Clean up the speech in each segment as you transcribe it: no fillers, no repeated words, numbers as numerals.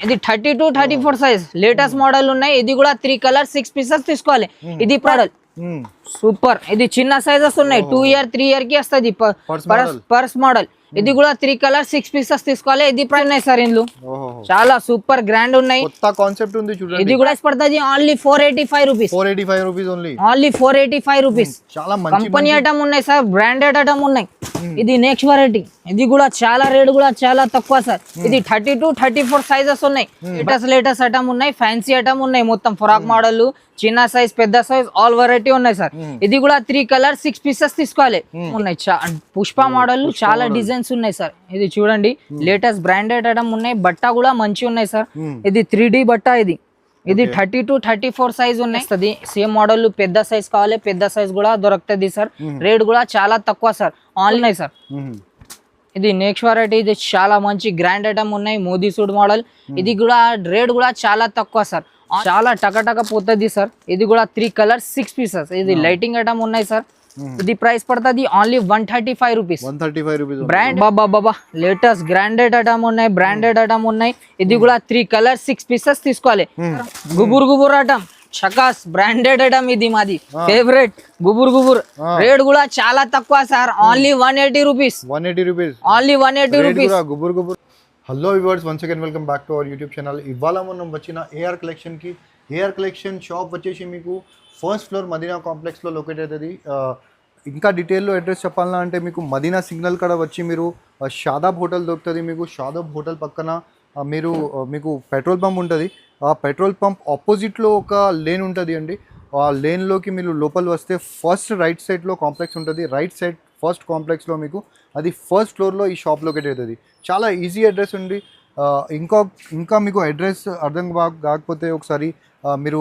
ఇది 32-34 size latest model ఉన్నాయి. ఇది కూడా 3 కలర్ 6 పీసెస్ తీసుకోవాలి. ఇది మోడల్ సూపర్. ఇది చిన్న సైజెస్ ఉన్నాయి. 2 ఇయర్ 3 ఇయర్ కి వస్తుంది పర్స్ మోడల్. ఇది కూడా 3 కలర్ 6 పీసెస్ తీసుకోవాలి. ఇది ప్రైస్ ఉన్నాయి సార్. ఇందులో చాలా సూపర్ గ్రాండ్ ఉన్నాయి. కొత్త కాన్సెప్ట్ ఉంది చూడండి. ఇది కూడా పడుతుంది only 485 rupees. 485 rupees only. Only 485 rupees. చాలా మంచి కంపెనీ ఐటమ్ ఉన్నాయి సార్. బ్రాండెడ్ ఐటమ్ ఉన్నాయి. ఇది నెక్స్ట్ వెరైటీ. ఇది కూడా చాలా రేట్ కూడా చాలా తక్కువ సార్. ఇది 32-34 సైజెస్ ఉన్నాయి. లేటెస్ట్ ఐటమ్ ఉన్నాయి. ఫ్యాన్సీ ఐటమ్ ఉన్నాయి. మొత్తం ఫ్రాక్ మోడల్, చిన్న సైజ్ పెద్ద సైజ్ ఆల్ వెరైటీ ఉన్నాయి సార్. ఇది కూడా 3 కలర్ 6 పీసెస్ తీసుకోవాలి. ఉన్నాయి పుష్ప మోడల్ చాలా డిజైన్స్ ఉన్నాయి సార్. ఇది చూడండి లేటెస్ట్ బ్రాండెడ్ ఐటమ్ ఉన్నాయి. బట్ట కూడా మంచి ఉన్నాయి సార్. ఇది 3D బట్ట. ఇది 32-34 సైజ్ ఉన్నాయి. సేమ్ మోడల్ పెద్ద సైజ్ కావాలి. పెద్ద సైజ్ కూడా దొరుకుతుంది సార్. రేట్ కూడా చాలా తక్కువ సార్. Online sir. ఇది నెక్స్ట్ వెరైటీ. ఇది చాలా మంచి గ్రాండ్ ఐటమ్ ఉన్నాయి. Modi suit model. ఇది కూడా రేట్ కూడా చాలా తక్కువ సార్. చాలా టకటక పోతుంది సార్. ఇది కూడా 3 కలర్ 6 పీసెస్. ఇది లైటింగ్ ఐటమ్ ఉన్నాయి సార్. ఇది ప్రైస్ పడుతుంది ఓన్లీ 135 రూపీస్. బ్రాండ్ బాబా లేటెస్ట్ బ్రాండెడ్ ఐటమ్ ఉన్నాయి. బ్రాండెడ్ ఐటమ్ ఉన్నాయి. ఇది కూడా 3 కలర్ 6 పీసెస్ తీసుకోవాలి. గుబుర్ ఐటమ్ చకాస్ బ్రాండెడ్ ఐటమ్. ఇది మాది ఫేవరెట్ గుబుర్. రేట్ కూడా చాలా తక్కువ sir. Only 180 rupees. Only 180 rupees. Hello viewers, once again welcome back to our YouTube channel. ఇవాళ మనం వచ్చిన ఏఆర్ కలెక్షన్కి. ఏఆర్ కలెక్షన్ షాప్ వచ్చేసి మీకు ఫస్ట్ ఫ్లోర్ మదీనా కాంప్లెక్స్లో లొకేట్ అవుతుంది. ఇంకా డీటెయిల్లో అడ్రస్ చెప్పాలన్నా అంటే మీకు మదీనా సిగ్నల్ కాడ వచ్చి మీరు షాదాబ్ హోటల్ దొరుకుతుంది. మీకు షాదాబ్ హోటల్ పక్కన మీకు పెట్రోల్ పంప్ ఉంటుంది. ఆ పెట్రోల్ పంప్ ఆపోజిట్లో ఒక లేన్ ఉంటుంది అండి. ఆ లేన్లోకి మీరు లోపల వస్తే ఫస్ట్ రైట్ సైడ్లో కాంప్లెక్స్ ఉంటుంది. రైట్ సైడ్ ఫస్ట్ కాంప్లెక్స్లో మీకు అది ఫస్ట్ ఫ్లోర్లో ఈ షాప్ లొకేట్ అవుతుంది. చాలా ఈజీ అడ్రస్ ఉంది. ఇంకా మీకు అడ్రస్ అర్థం కాకపోతే ఒకసారి మీరు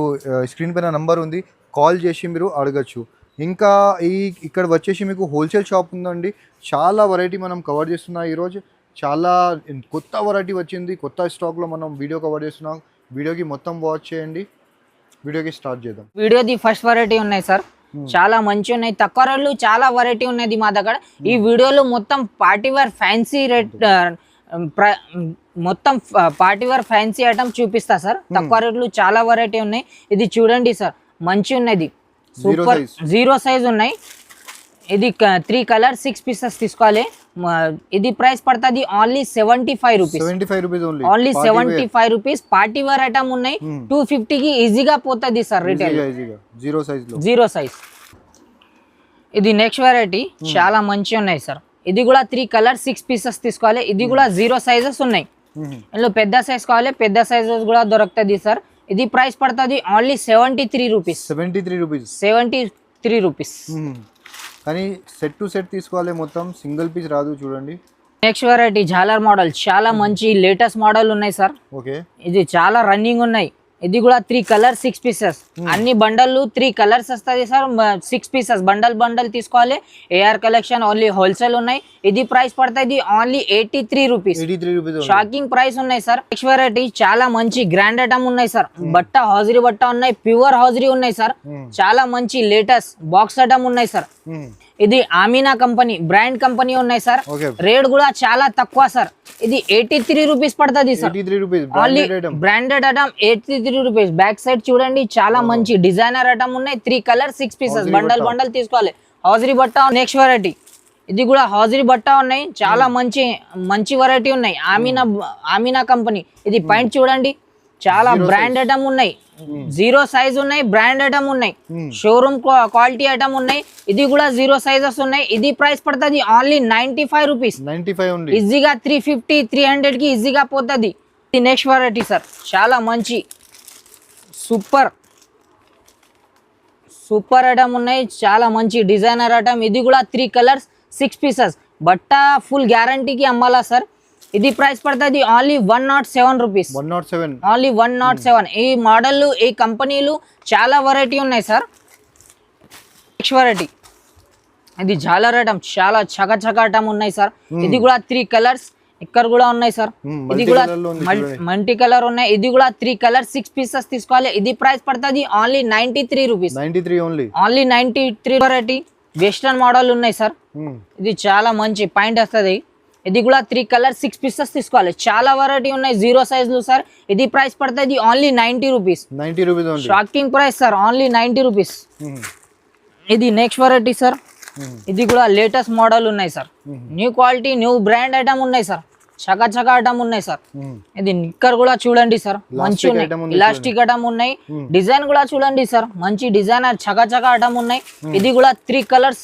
స్క్రీన్ పైన నంబర్ ఉంది, కాల్ చేసి మీరు అడగచ్చు. ఇంకా ఇక్కడ వచ్చేసి మీకు హోల్సేల్ షాప్ ఉందండి. చాలా వెరైటీ మనం కవర్ చేస్తున్నాం ఈరోజు. చాలా కొత్త వెరైటీ వచ్చింది. కొత్త స్టాక్లో మనం వీడియో కవర్ చేస్తున్నాం. వీడియోకి మొత్తం వాచ్ చేయండి. వీడియోకి స్టార్ట్ చేద్దాం. వీడియోది ఫస్ట్ వెరైటీ ఉన్నాయి సార్. చాలా మంచి ఉన్నాయి. తక్కువ రేట్లు చాలా వెరైటీ ఉన్నది మా దగ్గర. ఈ వీడియోలో మొత్తం పార్టీవేర్ ఫ్యాన్సీ రేట్ మొత్తం పార్టీవేర్ ఫ్యాన్సీ ఐటమ్ చూపిస్తా సార్. తక్కువ రేట్లు చాలా వెరైటీ ఉన్నాయి. ఇది చూడండి సార్, మంచి ఉన్నది. సూపర్ 0 సైజ్ ఉన్నాయి. ఇది 3 కలర్ 6 పీసెస్ తీసుకోవాలి. ఇది ప్రైస్ పడుతుంది only 75 rupees. Only 75 rupees. Party wear item ఉన్నాయి. 250కి ఈజీగా పోతుంది సార్ రిటైల్. 0 సైజ్. ఇది నెక్స్ట్ వెరైటీ. చాలా మంచి ఉన్నాయి సార్. ఇది కూడా 3 కలర్ 6 పీసెస్ తీసుకోవాలి. ఇది కూడా 0 సైజెస్ ఉన్నాయి. ఇందులో పెద్ద సైజ్ కావాలి. పెద్ద సైజెస్ కూడా దొరుకుతుంది సార్. ఇది ప్రైస్ పడుతుంది ఓన్లీ 73 రూపీస్. 73 రూపీస్. కానీ సెట్ టు సెట్ తీసుకోవాలి, మొత్తం సింగిల్ పీస్ రాదు. చూడండి నెక్స్ట్ వెరైటీ జాలర్ మోడల్. చాలా మంచి లేటెస్ట్ మోడల్ ఉన్నాయి సార్. ఓకే, ఇది చాలా రన్నింగ్ ఉన్నాయి. ఇది కూడా 3 కలర్ 6 పీసెస్. అన్ని బండల్ 3 కలర్స్ వస్తుంది సార్. 6 పీసెస్ బండల్ తీసుకోవాలి. ఏఆర్ కలెక్షన్ ఓన్లీ హోల్సేల్ ఉన్నాయి. ఇది ప్రైస్ పడుతుంది ఓన్లీ 83 రూపీస్. షాకింగ్ ప్రైస్ ఉన్నాయి సార్. నెక్స్ట్ వెరైటీ చాలా మంచి గ్రాండ్ ఐటమ్ ఉన్నాయి సార్. బట్ట హాజరీ బట్ట ఉన్నాయి. ప్యూర్ హాజరీ ఉన్నాయి సార్. చాలా మంచి లేటెస్ట్ బాక్స్ ఐటమ్ ఉన్నాయి సార్. ఇది ఆమీనా కంపెనీ బ్రాండ్ కంపెనీ ఉన్నాయి సార్. రేట్ కూడా చాలా తక్కువ సార్. ఇది 83 రూపీస్ పడుతుంది sir. Only branded item 83 rupees. Back side చూడండి చాలా మంచి డిజైనర్ ఐటమ్ ఉన్నాయి. 3 కలర్ 6 పీసెస్ బండల్ తీసుకోవాలి. హాజరీ బట్ట. Next variety. ఇది కూడా హాజరీ బట్ట ఉన్నాయి. చాలా మంచి వెరైటీ ఉన్నాయి. ఆమీనా కంపెనీ. ఇది పాయింట్ చూడండి, చాలా బ్రాండ్ ఐటమ్ ఉన్నాయి. 0 సైజ్ ఉన్నాయి. బ్రాండ్ ఐటమ్ ఉన్నాయి. షోరూమ్ క్వాలిటీ ఐటమ్ ఉన్నాయి. ఇది కూడా 0 సైజెస్ ఉన్నాయి. ఇది ప్రైస్ పడుతుంది ఓన్లీ 95 రూపీస్. ఈజీగా 350-300 కి ఈజీగా పోతుంది. ఇది నెక్స్ట్ వెరైటీ సార్. చాలా మంచి సూపర్ ఐటమ్ ఉన్నాయి. చాలా మంచి డిజైనర్ ఐటమ్. ఇది కూడా 3 కలర్స్ 6 పీసెస్. బట్ట ఫుల్ గ్యారంటీకి అమ్మాలా సార్. ఇది ప్రైస్ పడుతుంది ఓన్లీ 107 రూపీస్. ఓన్లీ 107. ఈ మోడల్ ఈ కంపెనీలు చాలా వెరైటీ ఉన్నాయి సార్. Next variety. ఇది జాలర్ ఐటమ్. చాలా చక ఐటమ్ ఉన్నాయి సార్. ఇది కూడా 3 కలర్స్ ఇక్కడ కూడా ఉన్నాయి సార్. ఇది కూడా మల్టీ కలర్ ఉన్నాయి. ఇది కూడా 3 కలర్ 6 పీసెస్ తీసుకోవాలి. ఇది ప్రైస్ పడుతుంది only 93 rupees. Only 93 variety. Western model ఉన్నాయి సార్. ఇది చాలా మంచి పాయింట్ వస్తుంది. ఇది కూడా 3 కలర్ 6 పీసెస్ తీసుకోవాలి. చాలా వెరైటీ ఉన్నాయి, 0 సైజులు సార్. ఇది ప్రైస్ పడుతుంది only 90 rupees. 90 rupees only. Shocking price sir, only 90 rupees. ఇది నెక్స్ట్ వెరైటీ సార్. ఇది కూడా లేటెస్ట్ మోడల్ ఉన్నాయి sir. New quality new brand item ఉన్నాయి సార్. చకా చకా ఐటమ్ ఉన్నాయి సార్. ఇది నిక్కర్ కూడా చూడండి సార్, మంచి ఉన్నాయి. ఇలాస్టిక్ ఐటమ్ ఉన్నాయి. డిజైన్ కూడా చూడండి సార్, మంచి డిజైన్ చకా చకా ఐటమ్ ఉన్నాయి. ఇది కూడా 3 కలర్స్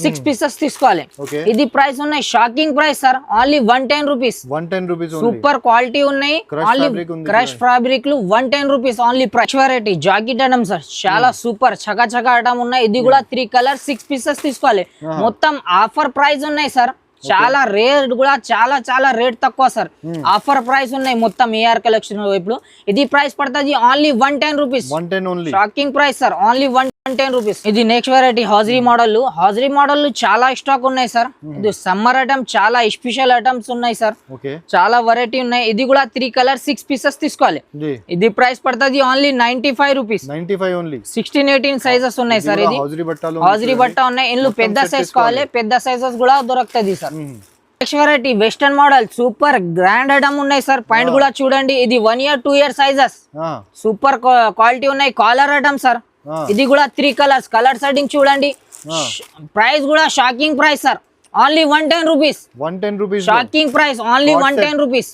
6 పీసెస్ తీసుకోవాలి. ఇది ప్రైస్ ఉన్నాయి shocking price sir, only 110 rupees. 110 rupees. Super quality ఉన్నాయి. ఓన్లీ క్రష్ ఫ్యాబ్రిక్ లు 110 rupees only. Price variety jacket item sir, చాలా సూపర్ చకా చకా ఐటమ్ ఉన్నాయి. ఇది కూడా 3 కలర్ 6 పీసెస్ తీసుకోవాలి. మొత్తం ఆఫర్ ప్రైస్ ఉన్నాయి సార్. చాలా రేట్ కూడా చాలా రేట్ తక్కువ సార్. ఆఫర్ ప్రైస్ ఉన్నాయి మొత్తం ఏఆర్ కలెక్షన్ వైపు. ఇది ప్రైస్ పడుతుంది only 110 rupees. Shocking price sir, only 110 rupees. ఇది నెక్స్ట్ వెరైటీ హాజరీ మోడల్ చాలా స్టాక్ ఉన్నాయి సార్. ఇది సమ్మర్ ఐటమ్, చాలా స్పెషల్ ఐటమ్స్ ఉన్నాయి సార్. చాలా వెరైటీ ఉన్నాయి. ఇది కూడా 3 కలర్ 6 పీసెస్ తీసుకోవాలి. ఇది ప్రైస్ పడుతుంది ఓన్లీ 95 రూపీస్. 16-18 సైజెస్ ఉన్నాయి సార్. ఇది హాజరీ బట్ట ఉన్నాయి. ఇందులో పెద్ద సైజ్ కావాలి, పెద్ద సైజెస్ కూడా దొరుకుతుంది sir. Next variety western model, super grand item ఉన్నాయి సార్. పాయింట్ కూడా చూడండి. ఇది 1 year 2 year sizes, super quality ఉన్నాయి. Collar item sir. ఇది కూడా 3 కలర్స్, కలర్ సెట్టింగ్ చూడండి. ప్రైస్ కూడా shocking price sir, only 110 rupees. Shocking price, only 110 rupees.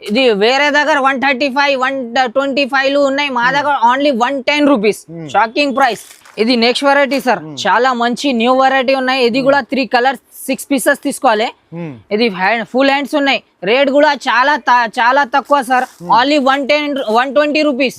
ఇది వేరే దగ్గర 135 125 ఉన్నాయి, మా దగ్గర ఓన్లీ 110 రూపీస్. Shocking price. ఇది నెక్స్ట్ వెరైటీ సార్, చాలా మంచి న్యూ వెరైటీ ఉన్నాయి. ఇది కూడా 3 కలర్ 6 పీసెస్ తీసుకోవాలి. ఇది ఫుల్ హ్యాండ్స్ ఉన్నాయి. రేట్ కూడా చాలా తక్కువ sir, only 120 rupees.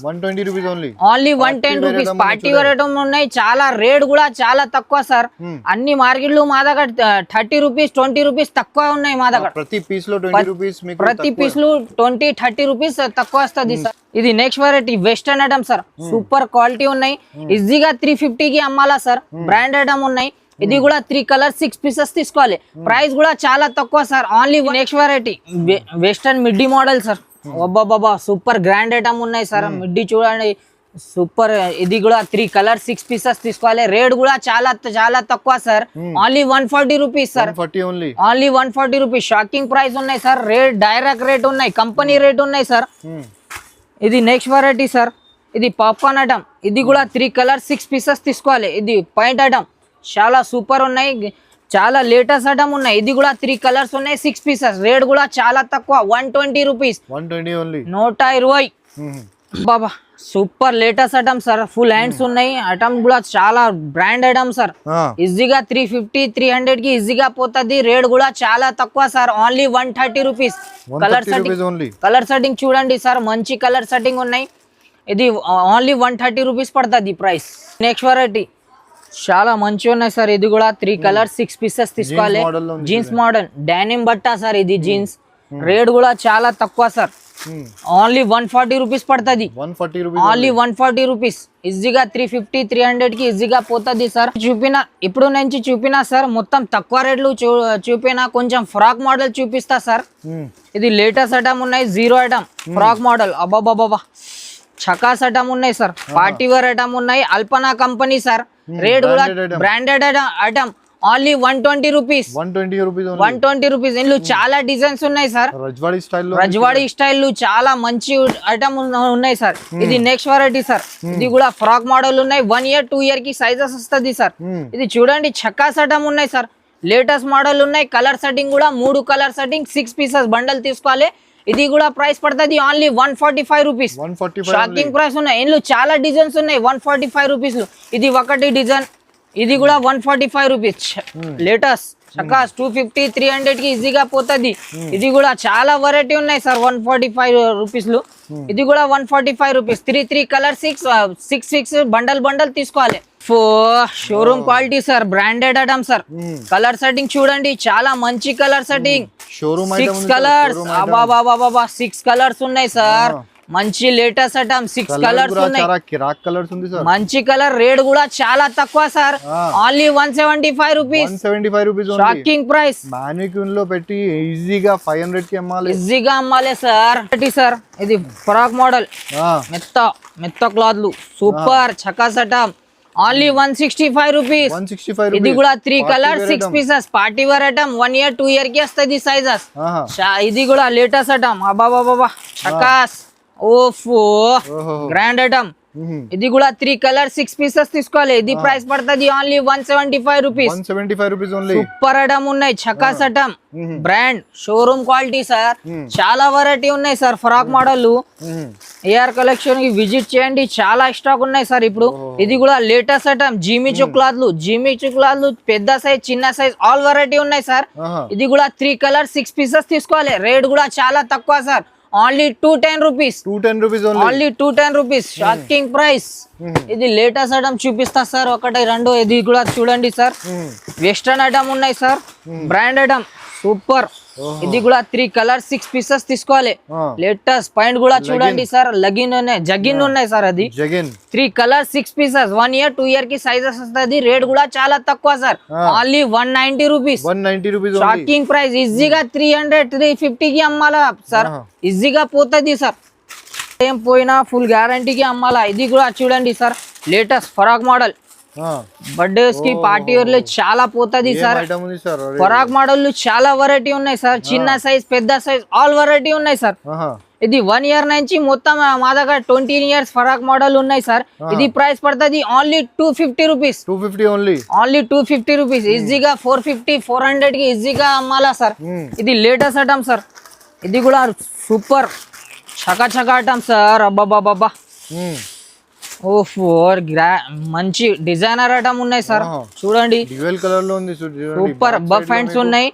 Only 110 rupees. Party variety ఉన్నాయి. చాలా రేట్ కూడా చాలా తక్కువ సార్. అన్ని మార్కెట్లు మా దగ్గర 30 రూపీస్ 20 రూపీస్ తక్కువ ఉన్నాయి మా దగ్గర. ప్రతి పీస్ లో 20-30 రూపీస్ తక్కువ వస్తుంది సార్. ఇది next variety western item sir, super quality ఉన్నాయి. ఈజీగా 350 కి అమ్మాలా సార్. బ్రాండ్ ఐటమ్ ఉన్నాయి. ఇది కూడా 3 కలర్ 6 పీసెస్ తీసుకోవాలి. ప్రైస్ కూడా చాలా తక్కువ sir, only. Next variety western middy model sir. బాబా సూపర్ గ్రాండ్ ఐటమ్ ఉన్నాయి సార్. మిడ్డీ చూడండి, సూపర్. ఇది కూడా 3 కలర్ 6 పీసెస్ తీసుకోవాలి. రేట్ కూడా చాలా తక్కువ sir, only 140 rupees sir. Only 140 rupees. Shocking price ఉన్నాయి సార్. రేట్ డైరెక్ట్ రేట్ ఉన్నాయి, కంపెనీ రేట్ ఉన్నాయి సార్. ఇది నెక్స్ట్ వెరైటీ సార్. ఇది పాప్కార్న్ ఐటమ్. ఇది కూడా 3 కలర్ 6 పీసెస్ తీసుకోవాలి. ఇది పాయింట్ ఐటమ్, చాలా సూపర్ ఉన్నాయి. చాలా లేటెస్ట్ ఐటమ్ ఉన్నాయి. ఇది కూడా 3 కలర్స్ ఉన్నాయి 6 పీసెస్. రేట్ కూడా చాలా తక్కువ, 120 రూపీస్. 120. బాబా super latest item sir. Full hands ఉన్నాయి. ఐటమ్ కూడా చాలా బ్రాండ్ ఐటమ్ సార్. ఈజీగా 350-300 కి ఈజీగా పోతుంది. రేట్ కూడా చాలా తక్కువ sir, only 130 rupees. Colour setting చూడండి సార్, మంచి కలర్ సెట్టింగ్ ఉన్నాయి. ఇది ఓన్లీ 130 రూపీస్ పడుతుంది ప్రైస్. నెక్స్ట్ వెరైటీ చాలా మంచి ఉన్నాయి సార్. ఇది కూడా 3 కలర్ 6 పీసెస్ తీసుకోవాలి. జీన్స్ మోడల్ డెనిమ్ బట్ట సార్. ఇది జీన్స్. రేట్ కూడా చాలా తక్కువ సార్, ఓన్లీ 140 రూపీస్ పడుతుంది. Only 140 rupees. ఈజీగా 350-300 కి ఈజీగా పోతుంది సార్. ఇప్పుడు నుంచి చూపినా సార్, మొత్తం తక్కువ రేట్లు చూపినా. కొంచెం ఫ్రాక్ మోడల్ చూపిస్తా సార్. ఇది లేటెస్ట్ ఐటమ్ ఉన్నాయి. 0 ఐటమ్ ఫ్రాక్ మోడల్. అబ్బాబాబా చకాస్ ఐటమ్ ఉన్నాయి సార్. పార్టీ వేర్ ఐటమ్ ఉన్నాయి. Alpana company sir. రేట్ కూడా branded item, only 120 rupees. 120 rupees. ఇందులో చాలా డిజైన్స్ ఉన్నాయి సార్. రజ్వాడి స్టైల్ చాలా మంచి ఐటమ్ ఉన్నాయి సార్. ఇది నెక్స్ట్ వెరైటీ సార్. ఇది కూడా ఫ్రాక్ మోడల్ ఉన్నాయి. 1 year 2 year కి సైజెస్ వస్తుంది సార్. ఇది చూడండి, చక్కాస్ ఐటమ్ ఉన్నాయి సార్. లేటెస్ట్ మోడల్ ఉన్నాయి. కలర్ సెట్టింగ్ కూడా 3 కలర్ సెట్టింగ్ 6 పీసెస్ బండల్ తీసుకోవాలి. ఇది కూడా ప్రైస్ పడుతుంది ఓన్లీ 145 రూపీస్. షాకింగ్ ప్రైస్ ఉన్నాయి. ఇందులో చాలా డిజైన్స్ ఉన్నాయి 145 రూపీస్. ఇది ఒకటి డిజైన్. ఇది కూడా 145 రూపీస్. లేటెస్ట్ చకాస్ 250-300 కి ఈజీగా పోతుంది. ఇది కూడా చాలా వెరైటీ ఉన్నాయి సార్ 145 రూపీస్ లో. ఇది కూడా 145 రూపీస్. 3 కలర్ 6 బండల్ తీసుకోవాలి. Showroom quality sir. Branded item sir. Colour setting చూడండి, చాలా మంచి కలర్ సెట్టింగ్. 6 కలర్స్. 6 కలర్స్ ఉన్నాయి సార్. మంచి లేటెస్ట్ ఐటమ్. 6 కలర్స్ ఉన్నాయి. మంచి కలర్. రేట్ కూడా చాలా తక్కువ sir, only 175 rupees. Shocking price. Mannequin లో పెట్టి ఈజీగా 500 కి అమ్మాలి సార్. ఇది ఫ్రాక్ మోడల్. మెత్త క్లాత్లు సూపర్ చకాస్ ఐటమ్. Only 165 rupees. 165 ఇది కూడా 3 Party colour wear 6 item. Pieces party wear item 1 year 2 year కి వస్తుంది సైజెస్. ఇది కూడా లేటెస్ట్ ఐటమ్ అబాబాబా చకాస్ ఓఫో ఓహో. Grand item. ఇది కూడా 3 కలర్ 6 పీసెస్ తీసుకోవాలి. ఇది ప్రైస్ పడుతుంది only 175 rupees. 175 rupees only. Super item ఉన్నాయి చకాస్ item brand showroom quality sir. చాలా వెరైటీ ఉన్నాయి sir frock model. AR collection కి విజిట్ చేయండి, చాలా స్టాక్ ఉన్నాయి సార్ ఇప్పుడు. ఇది కూడా లేటెస్ట్ ఐటమ్ జిమిచూ క్లాత్లు పెద్ద సైజ్ చిన్న సైజ్ ఆల్ వెరైటీ ఉన్నాయి సార్. ఇది కూడా 3 కలర్ 6 పీసెస్ తీసుకోవాలి. రేట్ కూడా చాలా తక్కువ sir, only 210 rupees. 210 rupees only 210 rupees shocking price. ఇది లేటెస్ట్ ఐటమ్ చూపిస్తా సార్, ఒకటి రెండు. ఇది కూడా చూడండి సార్, వెస్టర్న్ ఐటమ్ ఉన్నాయి సార్, బ్రాండ్ ఐటమ్ సూపర్. ఇది కూడా 3 కలర్ 6 పీసెస్ తీసుకోవాలి. లేటెస్ట్ పాయింట్ కూడా చూడండి సార్, లగిన్ ఉన్నాయి జగిన్ ఉన్నాయి సార్. అది 3 కలర్ 6 పీసెస్ 1 ఇయర్ 2 ఇయర్ కి సైజెస్ వస్తుంది. రేట్ కూడా చాలా తక్కువ sir, only 190 rupees. 190 rupees shocking price. ఈజీగా 300 350 కి అమ్మాలా సార్, ఈజీగా పోతుంది సార్. ఏం పోయినా ఫుల్ గ్యారంటీకి అమ్మాలా. ఇది కూడా చూడండి సార్, లేటెస్ట్ ఫరాక్ మోడల్ బర్త్డేస్ కి పార్టీ వేర్ చాలా పోతుంది సార్. ఫరాక్ మోడల్ చాలా వెరైటీ ఉన్నాయి సార్, చిన్న సైజ్ పెద్ద సైజ్ ఆల్ వెరైటీ ఉన్నాయి సార్. ఇది 1 ఇయర్ నుంచి మొత్తం మా దగ్గర 20 ఇయర్స్ ఫరాక్ మోడల్ ఉన్నాయి సార్. ఇది ప్రైస్ పడుతుంది ఓన్లీ 250 రూపీస్. 250 only 250 rupees. ఈజీగా 450 400 కి ఈజీగా అమ్మాలా సార్. ఇది లేటెస్ట్ ఐటమ్ సార్. ఇది కూడా సూపర్ చకా ఐటమ్ సార్. అబ్బాబాబా ఓఫో మంచి డిజైనర్ ఐటమ్ ఉన్నాయి సార్. చూడండి డ్యూయల్ కలర్ లో ఉంది, సూపర్ బఫ్ హ్యాండ్స్ ఉన్నాయి,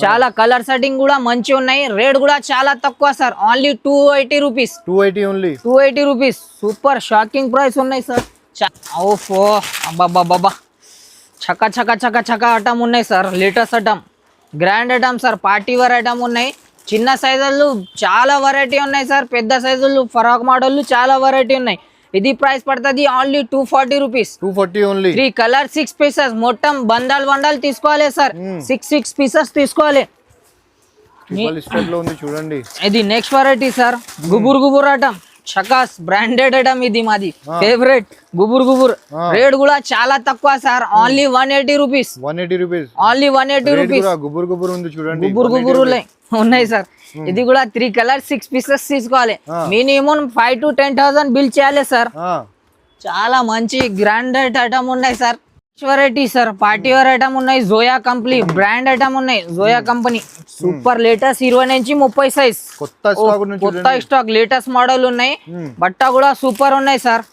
చాలా కలర్ సెట్టింగ్ కూడా మంచి ఉన్నాయి. రేట్ కూడా చాలా తక్కువ sir, only 280 rupees. 280 rupees. Super shocking price ఉన్నాయి సార్. ఓఫో అబ్బాబాబా చకా ఐటమ్ ఉన్నాయి sir. Latest item grand item sir, party wear item ఉన్నాయి. చిన్న సైజులు చాలా వెరైటీ ఉన్నాయి సార్, పెద్ద సైజులు ఫరాక్ మోడల్ చాలా వెరైటీ ఉన్నాయి. ఇది ప్రైస్ పడుతుంది only 240 rupees. 240 only. 3 colour 6 pieces మొత్తం బండల్ తీసుకోవాలి సార్. 6 పీసెస్ తీసుకోవాలి. చూడండి ఇది నెక్స్ట్ వెరైటీ సార్, గుబుర్ ఐటమ్ చకాస్ బ్రాండెడ్ ఐటమ్. ఇది మాది ఫేవరెట్ గుబుర్. రేట్ కూడా చాలా తక్కువ sir, only 180 rupees. Only 180 rupees. గుబుర్ ఉంది చూడండి, గుబుర్ ఉన్నాయి సార్. ఇది కూడా 3 కలర్ 6 పీసెస్ తీసుకోవాలి. మినిమం 5 to 10,000 బిల్ చేయాలి సార్. చాలా మంచి గ్రాండెడ్ ఐటమ్ ఉన్నాయి sir. Variety sir, party wear item ఉన్నాయి. జోయా కంపెనీ బ్రాండ్ ఐటమ్ ఉన్నాయి. జోయా కంపెనీ సూపర్ లేటెస్ట్ 20 నుంచి 30 సైజ్ కొత్త స్టాక్ లేటెస్ట్ మోడల్ ఉన్నాయి. బట్ట కూడా సూపర్ ఉన్నాయి సార్.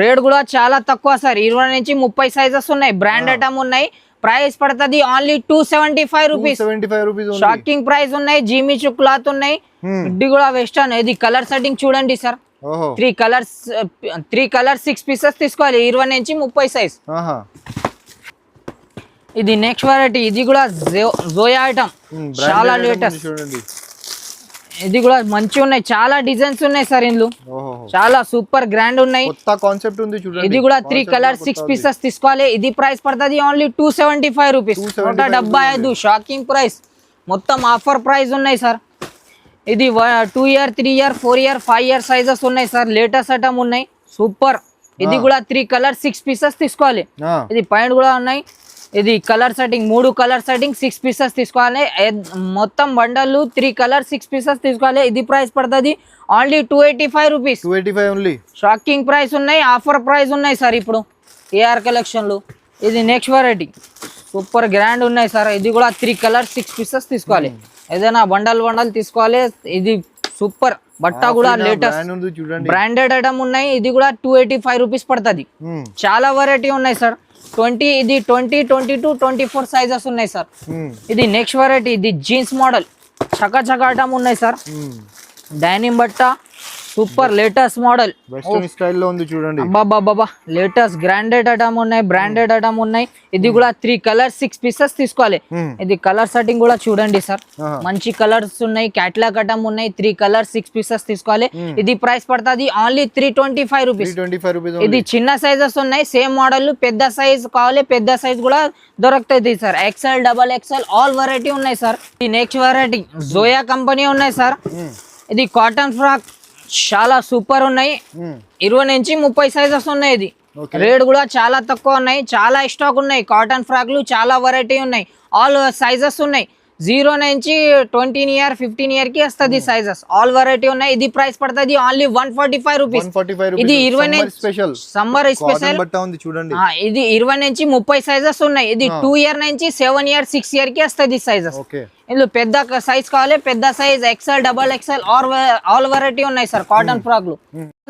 రేట్ కూడా చాలా తక్కువ సార్, 20 నుంచి 30 సైజెస్ ఉన్నాయి. బ్రాండ్ ఐటమ్ ఉన్నాయి. ప్రైస్ పడుతుంది ఓన్లీ 275 రూపీస్. షాకింగ్ ప్రైస్ ఉన్నాయి. జిమిచూ క్లాత్ ఉన్నాయి. ఇది కూడా వెస్టర్న్. ఇది కలర్ సెట్టింగ్ చూడండి సార్. 3 కలర్ 6 పీసెస్ తీసుకోవాలి. 20 నుంచి 30 సైజ్. ఇది నెక్స్ట్ వెరైటీ. ఇది కూడా జోయా ఐటమ్, చాలా లేటెస్ట్. ఇది కూడా మంచి ఉన్నాయి, చాలా డిజైన్స్ ఉన్నాయి సార్ ఇందులో. చాలా సూపర్ గ్రాండ్ ఉన్నాయి. ఇది కూడా 3 కలర్ 6 పీసెస్ తీసుకోవాలి. ఇది ప్రైస్ పడుతుంది ఓన్లీ 275 రూపీస్. 175. Shocking price. మొత్తం ఆఫర్ ప్రైస్ ఉన్నాయి సార్. ఇది 2 year 3 year 4 year 5 year sizes ఉన్నాయి సార్. లేటెస్ట్ ఐటమ్ ఉన్నాయి సూపర్. ఇది కూడా 3 కలర్ 6 పీసెస్ తీసుకోవాలి. ఇది పాయింట్ కూడా ఉన్నాయి. ఇది colour setting 3 colour setting 6 pieces తీసుకోవాలి. మొత్తం బండలు 3 కలర్ 6 పీసెస్ తీసుకోవాలి. ఇది ప్రైస్ పడుతుంది only 285 rupees. 285 only. Shocking price ఉన్నాయి, ఆఫర్ ప్రైస్ ఉన్నాయి సార్ ఇప్పుడు ఏఆర్ కలెక్షన్ లో. ఇది నెక్స్ట్ వెరైటీ సూపర్ గ్రాండ్ ఉన్నాయి సార్. ఇది కూడా 3 కలర్ 6 పీసెస్ తీసుకోవాలి. ఏదైనా బండల్ తీసుకోవాలి. ఇది సూపర్ బట్ట కూడా లేటెస్ట్ బ్రాండెడ్ ఐటమ్ ఉన్నాయి. ఇది కూడా 285 రూపీస్ పడుతుంది. చాలా వెరైటీ ఉన్నాయి సార్. 20 ఇది 20 22 24 సైజెస్ ఉన్నాయి సార్. ఇది నెక్స్ట్ వెరైటీ. ఇది జీన్స్ మోడల్ చకా ఐటమ్ ఉన్నాయి సార్. డైనింగ్ బట్ట super latest model western style లో ఉంది చూడండి. అబ్బా లేటెస్ట్ గ్రాండెడ్ ఐటమ్ ఉన్నాయి, బ్రాండెడ్ ఐటమ్ ఉన్నాయి. ఇది కూడా 3 కలర్ 6 పీసెస్ తీసుకోవాలి. ఇది కలర్ సెట్టింగ్ కూడా చూడండి సార్. మంచి కలర్స్ ఉన్నాయి. క్యాటలాగ్ ఐటమ్ ఉన్నాయి. 3 కలర్ 6 పీసెస్ తీసుకోవాలి. ఇది ప్రైస్ పడుతుంది ఓన్లీ 325 రూపీస్. ఇది చిన్న సైజెస్ ఉన్నాయి. Same model. పెద్ద సైజ్ కావాలి, పెద్ద సైజ్ కూడా దొరుకుతుంది sir. XL XXL all variety ఉన్నాయి సార్. ఈ నెక్స్ట్ వెరైటీ జోయా కంపెనీ ఉన్నాయి సార్. ఇది కాటన్ ఫ్రాక్ చాలా సూపర్ ఉన్నాయి. 20 నుంచి 30 సైజెస్ ఉన్నాయి. ఇది Okay. రేట్ కూడా చాలా తక్కువ ఉన్నాయి, చాలా స్టాక్ ఉన్నాయి. కాటన్ ఫ్రాక్లు చాలా వెరైటీ ఉన్నాయి, ఆల్ సైజెస్ ఉన్నాయి. 0 నుంచి 20 ఇయర్ 15 ఇయర్ కి వస్తుంది సైజెస్, ఆల్ వెరైటీ ఉన్నాయి. ఇది ప్రైస్ పడుతుంది ఓన్లీ 145 రూపీస్. ఇది 20 నుంచి స్పెషల్ సమ్మర్ స్పెషల్ బట్ట ఉంది చూడండి. ఇది 20 నుంచి 30 సైజెస్ ఉన్నాయి. ఇది 2 ఇయర్ నుంచి 7 ఇయర్ 6 ఇయర్ కి వస్తుంది సైజెస్. ఓకే, ఇందులో పెద్ద సైజ్ కావాలి, పెద్ద size XL, double XL, all variety ఉన్నాయి సార్. కాటన్ ఫ్రాక్లు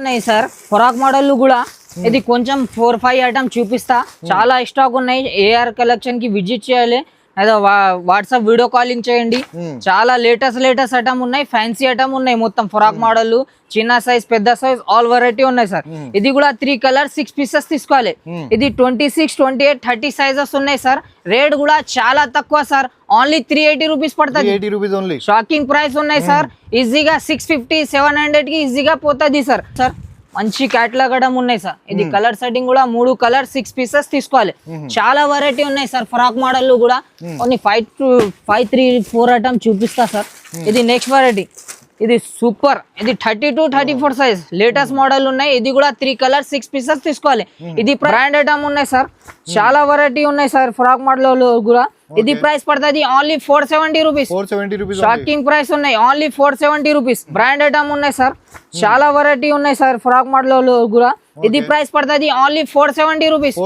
ఉన్నాయి సార్. ఫ్రాక్ మోడల్ కూడా ఇది కొంచెం 4-5 ఐటమ్ చూపిస్తా. చాలా స్టాక్ ఉన్నాయి. ఏఆర్ కలెక్షన్ కి విజిట్ చేయాలి, అదే వాట్సాప్ వీడియో కాలింగ్ చేయండి. చాలా లేటెస్ట్ ఐటమ్ ఉన్నాయి, ఫ్యాన్సీ ఐటమ్ ఉన్నాయి. మొత్తం ఫ్రాక్ మోడల్ చిన్న సైజ్, పెద్ద సైజ్, ఆల్ వెరైటీ ఉన్నాయి సార్. ఇది కూడా 3 కలర్స్ 6 పీసెస్ తీసుకోవాలి. ఇది 26, 28, 30 సైజెస్ ఉన్నాయి సార్. రేట్ కూడా చాలా తక్కువ సార్, ఓన్లీ 380 రూపీస్ పడుతుంది. షాకింగ్ ప్రైస్ ఉన్నాయి సార్. ఈజీగా 650, 700 కి ఈజీగా పోతుంది సార్. మంచి క్యాటలాగ్ ఐటమ్ ఉన్నాయి సార్. ఇది కలర్ సెట్టింగ్ కూడా 3 కలర్ 6 పీసెస్ తీసుకోవాలి. చాలా వెరైటీ ఉన్నాయి సార్. ఫ్రాక్ మోడల్ కూడా కొన్ని 5, 3, 4 ఐటమ్ చూపిస్తా సార్. ఇది నెక్స్ట్ వెరైటీ, ఇది సూపర్. ఇది 32, 34 సైజ్ లేటెస్ట్ మోడల్ ఉన్నాయి. ఇది కూడా 3 కలర్ 6 పీసెస్ తీసుకోవాలి. ఇది బ్రాండ్ ఐటమ్ ఉన్నాయి సార్. చాలా వెరైటీ ఉన్నాయి సార్ ఫ్రాక్ మోడల్ కూడా. ఇది ప్రైస్ పడుతుంది ఓన్లీ 470 రూపీస్. షాకింగ్ ప్రైస్ ఉన్నాయి, ఓన్లీ 470 రూపీస్. బ్రాండ్ ఐటమ్ ఉన్నాయి సార్. చాలా వెరైటీ ఉన్నాయి సార్ ఫ్రాక్ మోడల్ కూడా. ఇది ప్రైస్ పడుతుంది ఓన్లీ 470 రూపీస్.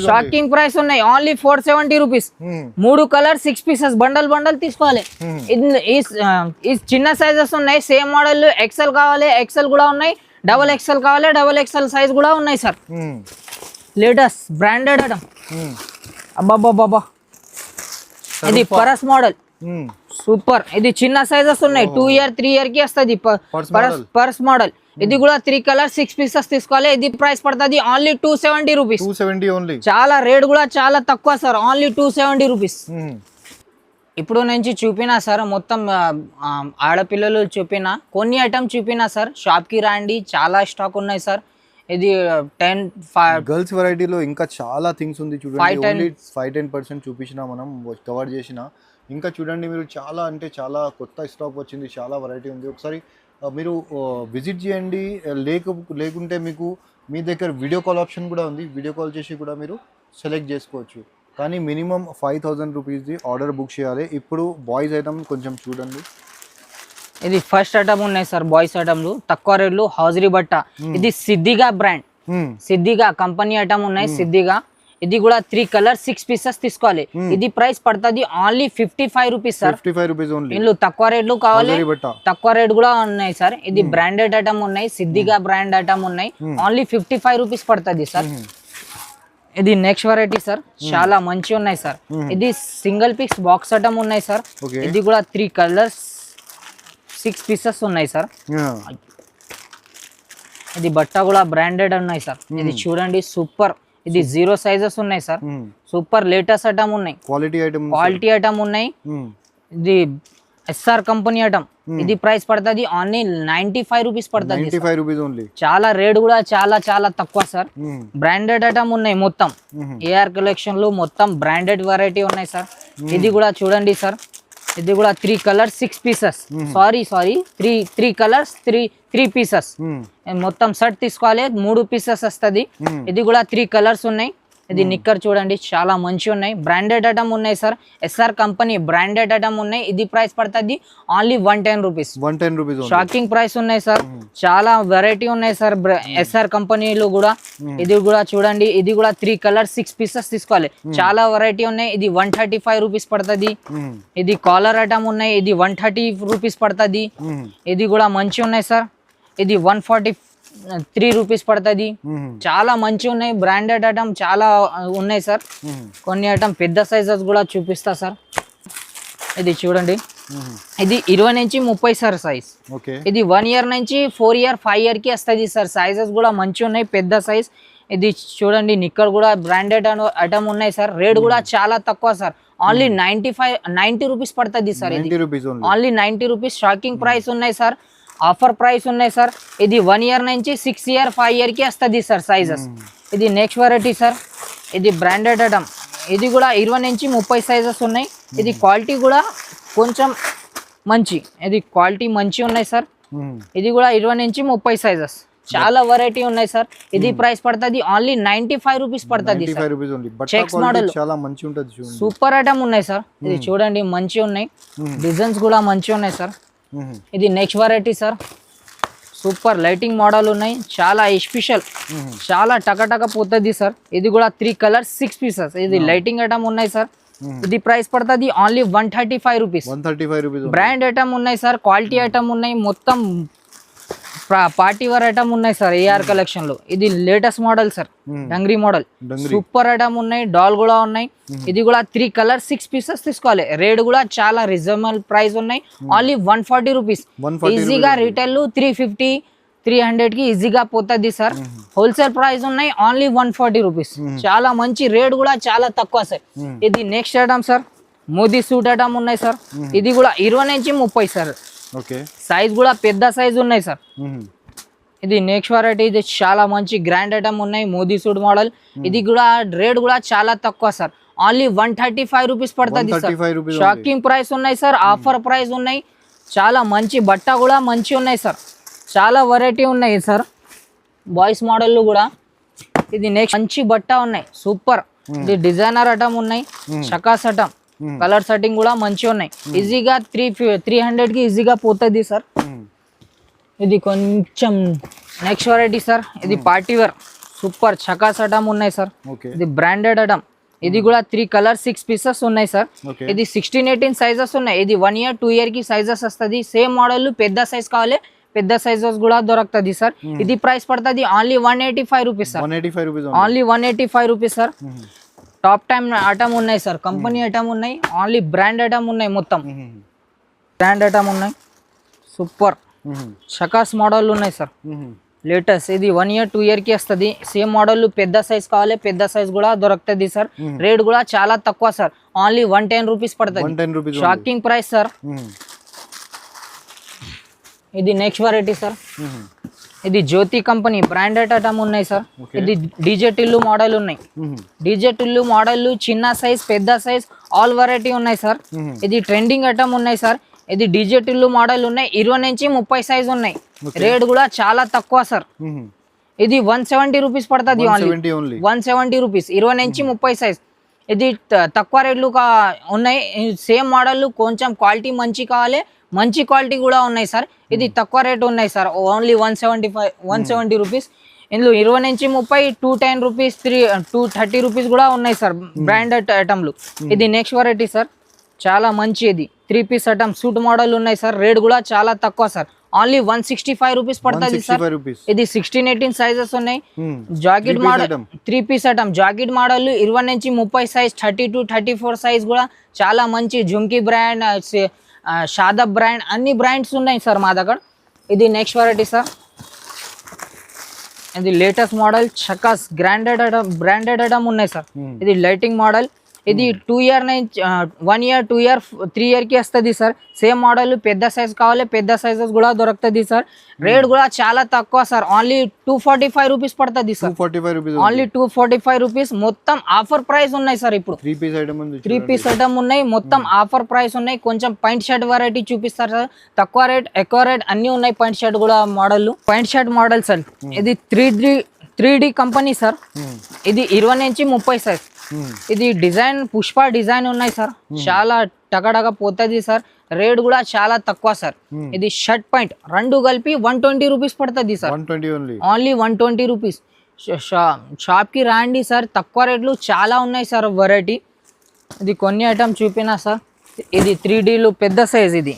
షాకింగ్ ప్రైస్ ఉన్నాయి, only 470 rupees. 3 colour 6 pieces bundle తీసుకోవాలి. ఈ చిన్న సైజెస్ ఉన్నాయి. సేమ్ మోడల్ ఎక్సెల్ కావాలి, ఎక్సెల్ కూడా ఉన్నాయి. డబల్ ఎక్సెల్ కావాలి, డబల్ ఎక్సెల్ సైజ్ కూడా ఉన్నాయి సార్. Latest branded item. అబ్బాబ్బాబ్బా, ఇది పరస్ మోడల్ సూపర్. ఇది చిన్న సైజెస్ ఉన్నాయి. 2 ఇయర్ 3 ఇయర్ కి వస్తుంది పర్స్ మోడల్. ఇది కూడా 3 కలర్ 6 పీసెస్ తీసుకోవాలి. ఇది ప్రైస్ పడుతుంది ఓన్లీ 270 రూపీస్. చాలా రేట్ కూడా చాలా తక్కువ సార్, ఓన్లీ 270 రూపీస్. ఇప్పుడు నుంచి చూపినా సార్, మొత్తం ఆడపిల్లలు చూపినా, కొన్ని ఐటమ్ చూపినా సార్. షాప్ కి రండి, చాలా స్టాక్ ఉన్నాయి సార్. ఇది 10 గర్ల్స్ వెరైటీలో ఇంకా చాలా థింగ్స్ ఉంది చూడండి. 5-10% చూపించిన మనం కవర్ చేసిన. ఇంకా చూడండి మీరు, చాలా అంటే చాలా కొత్త స్టాక్ వచ్చింది, చాలా వెరైటీ ఉంది. ఒకసారి మీరు విజిట్ చేయండి. లేకుంటే మీకు మీ దగ్గర వీడియో కాల్ ఆప్షన్ కూడా ఉంది. వీడియో కాల్ చేసి కూడా మీరు సెలెక్ట్ చేసుకోవచ్చు. కానీ మినిమం 5000 రూపీస్ది ఆర్డర్ బుక్ చేయాలి. ఇప్పుడు బాయ్స్ ఐటమ్ కొంచెం చూడండి. ఇది ఫస్ట్ ఐటమ్ ఉన్నాయి సార్. బాయ్స్ ఐటమ్లు తక్కువ రేట్లు, హౌజరీ బట్ట. ఇది సిద్దిగా బ్రాండ్, సిద్దిగా కంపెనీ ఐటమ్ ఉన్నాయి. సిద్దిగా ఇది కూడా 3 కలర్ 6 పీసెస్ తీసుకోవాలి. ఇది ప్రైస్ పడుతుంది only 55 rupees sir. 55 rupees only. ఇందులో తక్కువ రేట్లు కావాలి, తక్కువ రేట్ కూడా ఉన్నాయి సార్. ఇది బ్రాండెడ్ ఐటమ్ ఉన్నాయి, సిద్దిగా బ్రాండ్ ఐటమ్ ఉన్నాయి. ఓన్లీ 55 రూపీస్ పడుతుంది సార్. ఇది నెక్స్ట్ వెరైటీ సార్. చాలా మంచి ఉన్నాయి సార్. ఇది సింగిల్ పీస్ బాక్స్ ఐటమ్ ఉన్నాయి సార్. ఇది కూడా 3 కలర్స్ 6 పీసెస్ ఉన్నాయి సార్. ఇది బట్ట కూడా బ్రాండెడ్ ఉన్నాయి సార్. ఇది చూడండి సూపర్. ఇది 0 సైజెస్ ఉన్నాయి సార్. సూపర్ లేటెస్ట్ ఐటమ్ ఉన్నాయి, క్వాలిటీ ఐటమ్ ఉన్నాయి. ఇది ఎస్ఆర్ కంపెనీ ఐటమ్. ఇది ప్రైస్ పడుతుంది ఓన్లీ 95 రూపీస్ పడుతుంది. చాలా రేట్ కూడా చాలా తక్కువ సార్. బ్రాండెడ్ ఐటమ్ ఉన్నాయి మొత్తం. ఏఆర్ కలెక్షన్ లో మొత్తం బ్రాండెడ్ వెరైటీ ఉన్నాయి సార్. ఇది కూడా చూడండి సార్. ఇది కూడా 3 colours 6 pieces. Sorry 3 colours 3 pieces. మొత్తం సెట్ తీసుకోవాలి, 3 పీసెస్ వస్తుంది. ఇది కూడా 3 కలర్స్ ఉన్నాయి. ఇది నిక్కర్ చూడండి, చాలా మంచి ఉన్నాయి. బ్రాండెడ్ ఐటమ్ ఉన్నాయి sir. SR company branded item ఉన్నాయి. ఇది ప్రైస్ పడుతుంది ఓన్లీ 110 రూపీస్. షాకింగ్ ప్రైస్ ఉన్నాయి సార్. చాలా వెరైటీ ఉన్నాయి సార్ ఎస్ఆర్ కంపెనీలో కూడా. ఇది కూడా చూడండి. ఇది కూడా 3 కలర్ 6 పీసెస్ తీసుకోవాలి. చాలా వెరైటీ ఉన్నాయి. ఇది 135 రూపీస్ పడుతుంది. ఇది కాలర్ ఐటమ్ ఉన్నాయి. ఇది 130 రూపీస్ పడుతుంది. ఇది కూడా మంచి ఉన్నాయి సార్. ఇది 143 రూపీస్ పడుతుంది. చాలా మంచి ఉన్నాయి. బ్రాండెడ్ ఐటమ్ చాలా ఉన్నాయి సార్. కొన్ని ఐటమ్ పెద్ద సైజెస్ కూడా చూపిస్తా సార్. ఇది చూడండి. ఇది 20 నుంచి 30 సార్ సైజ్. ఇది 1 ఇయర్ నుంచి 4 ఇయర్ 5 ఇయర్ కి వస్తుంది సార్. సైజెస్ కూడా మంచి ఉన్నాయి, పెద్ద సైజ్. ఇది చూడండి నిక్కర్ కూడా బ్రాండెడ్ ఐటమ్ ఉన్నాయి సార్. రేట్ కూడా చాలా తక్కువ సార్. ఓన్లీ 90 రూపీస్ పడుతుంది సార్. ఇది ఓన్లీ 90 రూపీస్. షాకింగ్ ప్రైస్ ఉన్నాయి సార్. ఆఫర్ ప్రైస్ ఉన్నాయి సార్. ఇది 1 ఇయర్ నుంచి 6 ఇయర్ 5 ఇయర్ కి వస్తుంది సార్ సైజెస్. ఇది నెక్స్ట్ వెరైటీ సార్. ఇది బ్రాండెడ్ ఐటమ్. ఇది కూడా 20 నుంచి 30 సైజెస్ ఉన్నాయి. ఇది క్వాలిటీ కూడా కొంచెం మంచి, ఇది క్వాలిటీ మంచి ఉన్నాయి సార్. ఇది కూడా 20 నుంచి 30 సైజెస్. చాలా వెరైటీ ఉన్నాయి సార్. ఇది ప్రైస్ పడుతుంది ఓన్లీ 95 రూపీస్ పడుతుంది. 95 రూపీస్ ఓన్లీ. చెక్స్ మోడల్ చాలా మంచి ఉంటుంది చూడండి. సూపర్ ఐటమ్ ఉన్నాయి సార్. ఇది చూడండి మంచి ఉన్నాయి, డిజైన్స్ కూడా మంచి ఉన్నాయి సార్. ఇది next variety sir. Super lighting model ఉన్నాయి, చాలా ఎస్పెషల్, చాలా టకటక పోతుంది సార్. ఇది కూడా 3 కలర్స్ 6 పీసెస్. ఇది లైటింగ్ ఐటమ్ ఉన్నాయి సార్. ఇది ప్రైస్ పడుతుంది only 135 rupees. 135 rupees. Brand item ఉన్నాయి సార్, క్వాలిటీ ఐటమ్ ఉన్నాయి, మొత్తం పార్టీ వేర్ ఐటమ్ ఉన్నాయి సార్ ఏఆర్ కలెక్షన్ లో. ఇది latest model sir, dungaree model. Super item ఉన్నాయి, డాల్ కూడా ఉన్నాయి. ఇది కూడా 3 కలర్స్ 6 పీసెస్ తీసుకోవాలి. రేట్ కూడా చాలా రీజనబుల్ ప్రైస్ ఉన్నాయి, ఓన్లీ 140 రూపీస్. ఈజీగా రీటైల్ 350 300 కి ఈజీగా పోతుంది సార్. హోల్సేల్ ప్రైస్ ఉన్నాయి ఓన్లీ 140 రూపీస్. చాలా మంచి రేట్ కూడా చాలా తక్కువ సార్. ఇది next item sir, Modi suit item ఉన్నాయి సార్. ఇది కూడా 20 నుంచి 30 సార్. ఓకే, సైజ్ కూడా పెద్ద సైజ్ ఉన్నాయి సార్. ఇది నెక్స్ట్ వెరైటీ. ఇది చాలా మంచి గ్రాండ్ ఐటమ్ ఉన్నాయి, మోదీ సూట్ మోడల్. ఇది కూడా రేట్ కూడా చాలా తక్కువ సార్, ఓన్లీ 135 రూపీస్ పడుతుంది సార్. షాకింగ్ ప్రైస్ ఉన్నాయి సార్, ఆఫర్ ప్రైస్ ఉన్నాయి. చాలా మంచి బట్ట కూడా మంచి ఉన్నాయి సార్. చాలా వెరైటీ ఉన్నాయి సార్, బాయ్స్ మోడల్ కూడా. ఇది నెక్స్ట్ మంచి బట్ట ఉన్నాయి, సూపర్. ఇది డిజైనర్ ఐటమ్ ఉన్నాయి, షకాస్ ఐటమ్. కలర్ సెట్టింగ్ కూడా మంచి ఉన్నాయి. ఈజీగా 300 కి ఈజీగా పోతుంది సార్. ఇది కొంచెం నెక్స్ట్ వెరైటీ సార్. ఇది పార్టీ వేర్ సూపర్ షకాస్ ఐటమ్ ఉన్నాయి సార్. ఇది బ్రాండెడ్ ఐటమ్. ఇది కూడా 3 కలర్స్ 6 పీసెస్ ఉన్నాయి సార్. ఇది 16-18 సైజెస్ ఉన్నాయి. ఇది 1 year 2 year కి సైజెస్ వస్తుంది. సేమ్ మోడల్ పెద్ద సైజ్ కావాలి, పెద్ద సైజెస్ కూడా దొరుకుతుంది సార్. ఇది ప్రైస్ పడుతుంది only 185 rupees sir. Only 185 rupees sir. Top time item ఉన్నాయి సార్, కంపెనీ ఐటమ్ ఉన్నాయి, ఓన్లీ బ్రాండ్ ఐటమ్ ఉన్నాయి, మొత్తం బ్రాండ్ ఐటమ్ ఉన్నాయి. సూపర్ షకాస్ మోడల్ ఉన్నాయి సార్, లేటెస్ట్. ఇది 1 year 2 year కి వస్తుంది. సేమ్ మోడల్ పెద్ద సైజ్ కావాలి, పెద్ద సైజ్ కూడా దొరుకుతుంది సార్. రేట్ కూడా చాలా తక్కువ సార్, ఓన్లీ 110 రూపీస్ పడుతుంది. Shocking price sir. ఇది నెక్స్ట్ వెరైటీ సార్. ఇది జ్యోతి కంపెనీ బ్రాండెడ్ ఐటమ్ ఉన్నాయి సార్. ఇది డీజే టిల్లు మోడల్ ఉన్నాయి. డీజే టిల్లు మోడల్ చిన్న సైజ్ పెద్ద సైజ్ ఆల్ వెరైటీ ఉన్నాయి సార్. ఇది ట్రెండింగ్ ఐటమ్ ఉన్నాయి సార్. ఇది డీజే టిల్లు మోడల్ ఉన్నాయి, 20 నుంచి 30 సైజ్ ఉన్నాయి. రేట్ కూడా చాలా తక్కువ సార్. ఇది 170 రూపీస్ పడుతుంది, ఓన్లీ 170 రూపీస్. 20 నుంచి 30 సైజ్. ఇది తక్కువ రేట్లు ఉన్నాయి. సేమ్ మోడల్ కొంచెం క్వాలిటీ మంచి కావాలి, మంచి క్వాలిటీ కూడా ఉన్నాయి సార్. ఇది తక్కువ రేట్ ఉన్నాయి సార్, ఓన్లీ 170 రూపీస్. ఇందులో 20 నుంచి 30 210 రూపీస్ 230 రూపీస్ కూడా ఉన్నాయి సార్, బ్రాండెడ్ ఐటమ్లు. ఇది నెక్స్ట్ వెరైటీ సార్, చాలా మంచి. ఇది 3 పీస్ ఐటమ్ సూట్ మోడల్ ఉన్నాయి సార్. రేట్ కూడా చాలా తక్కువ సార్, ఓన్లీ 165 రూపీస్ పడుతుంది సార్. ఇది 16-18 సైజెస్ ఉన్నాయి. Jacket model 3 piece item jacket model 20 నుంచి 30 సైజ్, 32 34 సైజ్ కూడా చాలా మంచి. జుంకీ బ్రాండ్, షాదబ్ బ్రాండ్, అన్ని బ్రాండ్స్ ఉన్నాయి సార్ మా దగ్గర. ఇది నెక్స్ట్ వెరైటీ సార్. ఇది లేటెస్ట్ మోడల్ షకాస్ బ్రాండెడ్ ఐటమ్ ఉన్నాయి సార్. ఇది లైటింగ్ మోడల్. ఇది 2 year నుంచి 1 year 2 year 3 year కి వస్తుంది సార్. సేమ్ మోడల్ పెద్ద సైజ్ కావాలి, పెద్ద సైజెస్ కూడా దొరుకుతుంది సార్. రేట్ కూడా చాలా తక్కువ సార్, ఓన్లీ 245 రూపీస్ పడుతుంది సార్. Only 245 rupees. మొత్తం ఆఫర్ ప్రైస్ ఉన్నాయి సార్. ఇప్పుడు 3 పీస్ ఐటమ్ ఉన్నాయి, మొత్తం ఆఫర్ ప్రైస్ ఉన్నాయి. కొంచెం పాయింట్ షర్ట్ వెరైటీ చూపిస్తారు సార్, తక్కువ రేట్ ఎక్కువ రేట్ అన్ని ఉన్నాయి. పాయింట్ షర్ట్ కూడా model, pant shirt model sir. ఇది 3D కంపెనీ సార్. ఇది 20 నుంచి 30 సైజ్. ఇది డిజైన్ పుష్ప డిజైన్ ఉన్నాయి సార్, చాలా టకటక పోతుంది సార్. రేట్ కూడా చాలా తక్కువ సార్. ఇది షర్ట్ పాయింట్ రెండు కలిపి 120 రూపీస్ పడుతుంది సార్, ఓన్లీ 120 రూపీస్. షాప్ కి రాండి సార్, తక్కువ రేట్లు చాలా ఉన్నాయి సార్ వెరైటీ. ఇది కొన్ని ఐటమ్ చూపినా సార్. ఇది 3Dలు పెద్ద సైజ్. ఇది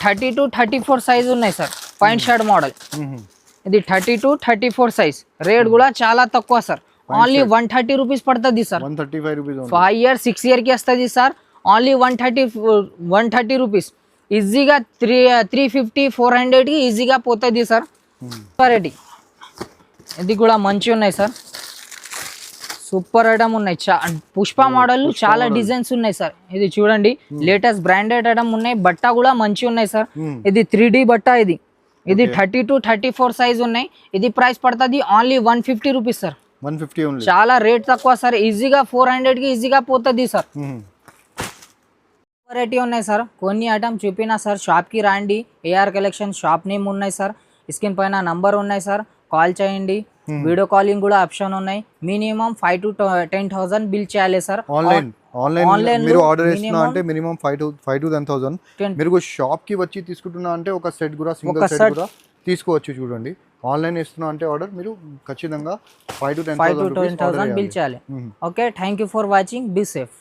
30 to 34 సైజ్ ఉన్నాయి సార్, పాయింట్ షర్ట్ మోడల్. ఇది 30 to 34 సైజ్. రేట్ కూడా చాలా తక్కువ సార్, ఓన్లీ 130 రూపీస్ పడుతుంది సార్. 5 year 6 year కి వస్తుంది సార్, ఓన్లీ 130 రూపీస్. ఈజీగా 350 400 కి ఈజీగా పోతుంది సార్ వెరైటీ. ఇది కూడా మంచి ఉన్నాయి సార్, సూపర్ ఐటమ్ ఉన్నాయి. పుష్ప మోడల్ చాలా డిజైన్స్ ఉన్నాయి సార్. ఇది చూడండి లేటెస్ట్ బ్రాండెడ్ ఐటమ్ ఉన్నాయి. బట్ట కూడా మంచి ఉన్నాయి సార్. ఇది 3D బట్ట. ఇది 30 to 34 సైజ్ ఉన్నాయి. ఇది ప్రైస్ పడుతుంది ఓన్లీ 150 రూపీస్ సార్. 150 చాలా రేట్ తక్కువ సార్, ఈజీగా 400 కి ఈజీగా పోతుంది సార్. వెరైటీ ఉన్నాయి సార్, కొన్ని ఐటమ్ చూపినా సార్. షాప్ కి రండి, ఏఆర్ కలెక్షన్ షాప్ నేమ్ ఉన్నాయి సార్. స్క్రీన్ పైన నంబర్ ఉన్నాయి సార్, కాల్ చేయండి. వీడియో కాలింగ్ కూడా ఆప్షన్ ఉన్నాయి. మినిమం 5 to 10,000 బిల్ చేయాలి సార్. ఆన్లైన్ మీరు ఆర్డర్ చేస్తున్నా అంటే మినిమం 5 to 10,000. మీరు షాప్ కి వచ్చి తీసుకుంటున్నా అంటే ఒక సెట్ కూడా సింగిల్ సెట్ కూడా తీసుకోవచ్చు. చూడండి, ఆన్లైన్ ఇస్తున్నా అంటే ఆర్డర్ మీరు ఖచ్చితంగా 5 to 10,000 బిల్ చేయాలి. Okay, thank you for watching. Be safe.